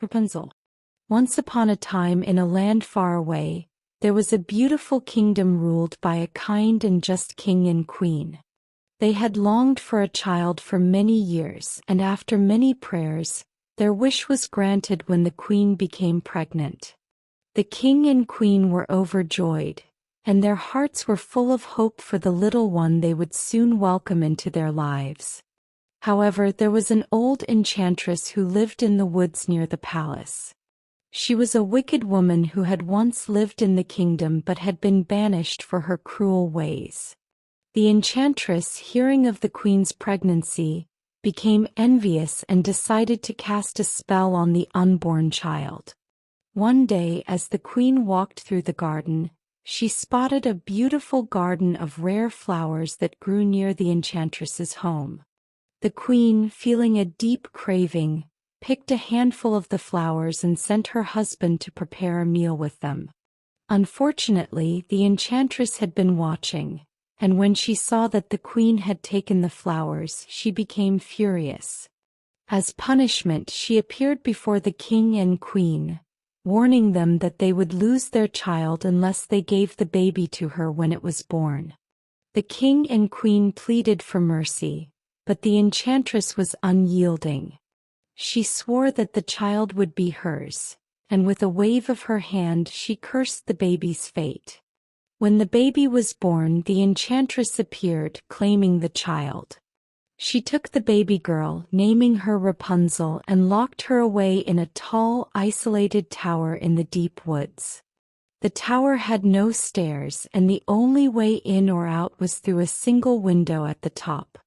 Rapunzel. Once upon a time in a land far away, there was a beautiful kingdom ruled by a kind and just king and queen. They had longed for a child for many years, and after many prayers, their wish was granted when the queen became pregnant. The king and queen were overjoyed, and their hearts were full of hope for the little one they would soon welcome into their lives. However, there was an old enchantress who lived in the woods near the palace. She was a wicked woman who had once lived in the kingdom but had been banished for her cruel ways. The enchantress, hearing of the queen's pregnancy, became envious and decided to cast a spell on the unborn child. One day, as the queen walked through the garden, she spotted a beautiful garden of rare flowers that grew near the enchantress's home. The queen, feeling a deep craving, picked a handful of the flowers and sent her husband to prepare a meal with them. Unfortunately, the enchantress had been watching, and when she saw that the queen had taken the flowers, she became furious. As punishment, she appeared before the king and queen, warning them that they would lose their child unless they gave the baby to her when it was born. The king and queen pleaded for mercy, but the enchantress was unyielding. She swore that the child would be hers, and with a wave of her hand she cursed the baby's fate. When the baby was born, the enchantress appeared, claiming the child. She took the baby girl, naming her Rapunzel, and locked her away in a tall, isolated tower in the deep woods. The tower had no stairs, and the only way in or out was through a single window at the top.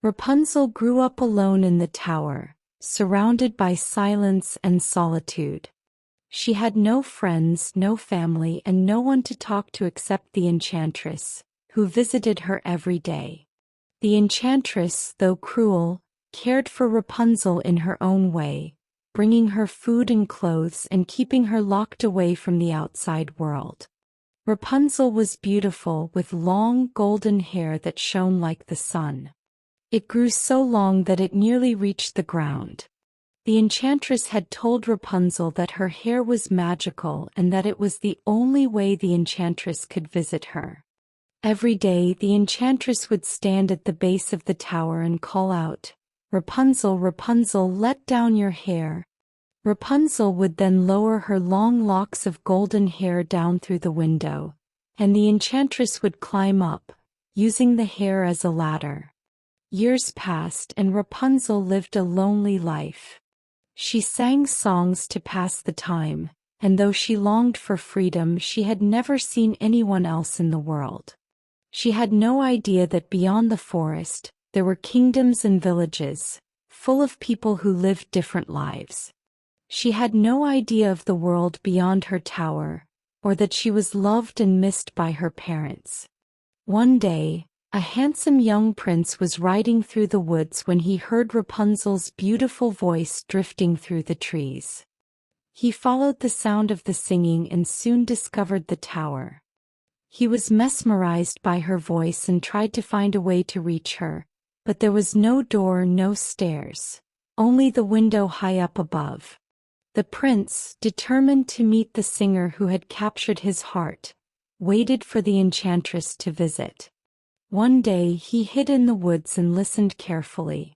Rapunzel grew up alone in the tower, surrounded by silence and solitude. She had no friends, no family, and no one to talk to except the enchantress, who visited her every day. The enchantress, though cruel, cared for Rapunzel in her own way, bringing her food and clothes and keeping her locked away from the outside world. Rapunzel was beautiful, with long golden hair that shone like the sun. It grew so long that it nearly reached the ground. The enchantress had told Rapunzel that her hair was magical and that it was the only way the enchantress could visit her. Every day the enchantress would stand at the base of the tower and call out, "Rapunzel, Rapunzel, let down your hair." Rapunzel would then lower her long locks of golden hair down through the window, and the enchantress would climb up, using the hair as a ladder. Years passed and Rapunzel lived a lonely life. She sang songs to pass the time, and though she longed for freedom, she had never seen anyone else in the world. She had no idea that beyond the forest, there were kingdoms and villages, full of people who lived different lives. She had no idea of the world beyond her tower, or that she was loved and missed by her parents. One day, a handsome young prince was riding through the woods when he heard Rapunzel's beautiful voice drifting through the trees. He followed the sound of the singing and soon discovered the tower. He was mesmerized by her voice and tried to find a way to reach her, but there was no door, no stairs, only the window high up above. The prince, determined to meet the singer who had captured his heart, waited for the enchantress to visit. One day he hid in the woods and listened carefully.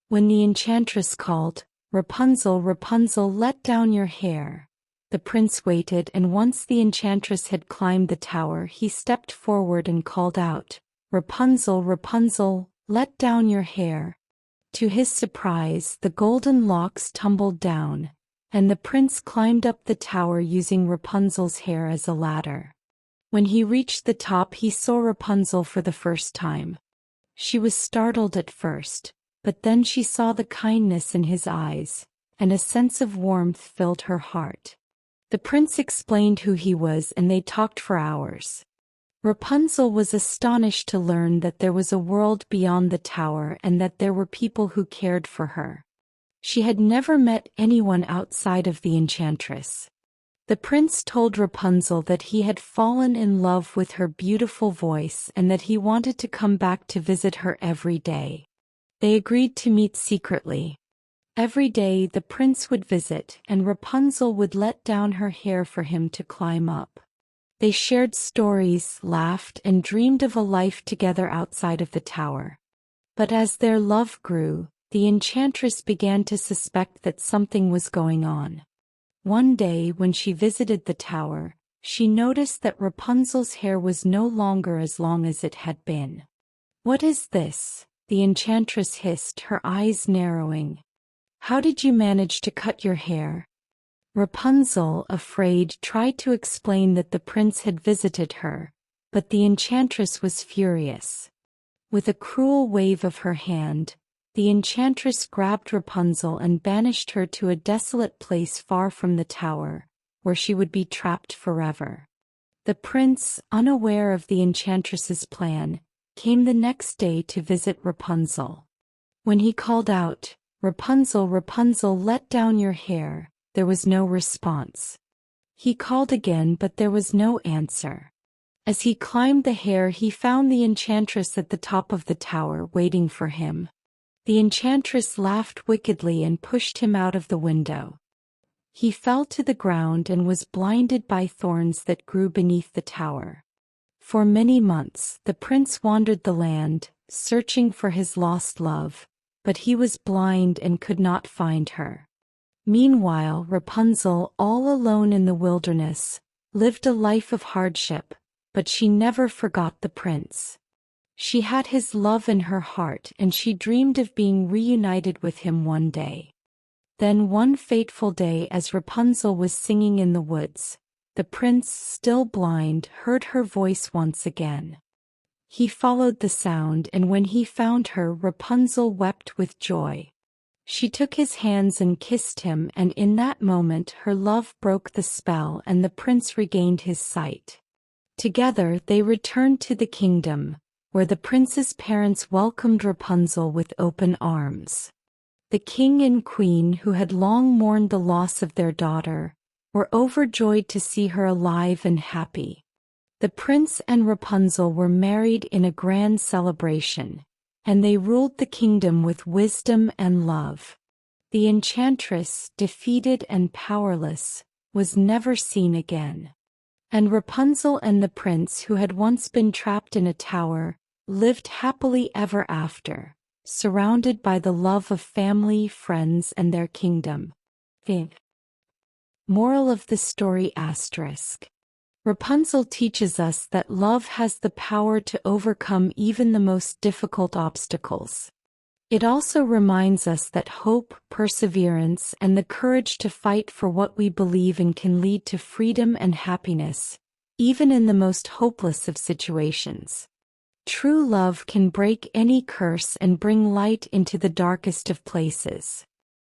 When the enchantress called, "Rapunzel, Rapunzel, let down your hair," the prince waited, and once the enchantress had climbed the tower, he stepped forward and called out, "Rapunzel, Rapunzel, let down your hair." To his surprise, the golden locks tumbled down, and the prince climbed up the tower using Rapunzel's hair as a ladder. When he reached the top, he saw Rapunzel for the first time. She was startled at first, but then she saw the kindness in his eyes, and a sense of warmth filled her heart. The prince explained who he was, and they talked for hours. Rapunzel was astonished to learn that there was a world beyond the tower and that there were people who cared for her. She had never met anyone outside of the enchantress. The prince told Rapunzel that he had fallen in love with her beautiful voice and that he wanted to come back to visit her every day. They agreed to meet secretly. Every day the prince would visit and Rapunzel would let down her hair for him to climb up. They shared stories, laughed, and dreamed of a life together outside of the tower. But as their love grew, the enchantress began to suspect that something was going on. One day when she visited the tower, she noticed that Rapunzel's hair was no longer as long as it had been. "What is this?" the enchantress hissed, her eyes narrowing. "How did you manage to cut your hair?" Rapunzel, afraid, tried to explain that the prince had visited her, but the enchantress was furious. With a cruel wave of her hand, the enchantress grabbed Rapunzel and banished her to a desolate place far from the tower, where she would be trapped forever. The prince, unaware of the enchantress's plan, came the next day to visit Rapunzel. When he called out, "Rapunzel, Rapunzel, let down your hair," there was no response. He called again, but there was no answer. As he climbed the hair, he found the enchantress at the top of the tower waiting for him. The enchantress laughed wickedly and pushed him out of the window. He fell to the ground and was blinded by thorns that grew beneath the tower. For many months the prince wandered the land, searching for his lost love, but he was blind and could not find her. Meanwhile, Rapunzel, all alone in the wilderness, lived a life of hardship, but she never forgot the prince. She had his love in her heart and she dreamed of being reunited with him one day. Then one fateful day, as Rapunzel was singing in the woods, the prince, still blind, heard her voice once again. He followed the sound, and when he found her, Rapunzel wept with joy. She took his hands and kissed him, and in that moment her love broke the spell and the prince regained his sight. Together they returned to the kingdom, where the prince's parents welcomed Rapunzel with open arms. The king and queen, who had long mourned the loss of their daughter, were overjoyed to see her alive and happy. The prince and Rapunzel were married in a grand celebration, and they ruled the kingdom with wisdom and love. The enchantress, defeated and powerless, was never seen again. And Rapunzel and the prince, who had once been trapped in a tower, lived happily ever after, surrounded by the love of family, friends, and their kingdom. Moral of the story **. Rapunzel teaches us that love has the power to overcome even the most difficult obstacles. It also reminds us that hope, perseverance, and the courage to fight for what we believe in can lead to freedom and happiness, even in the most hopeless of situations. True love can break any curse and bring light into the darkest of places.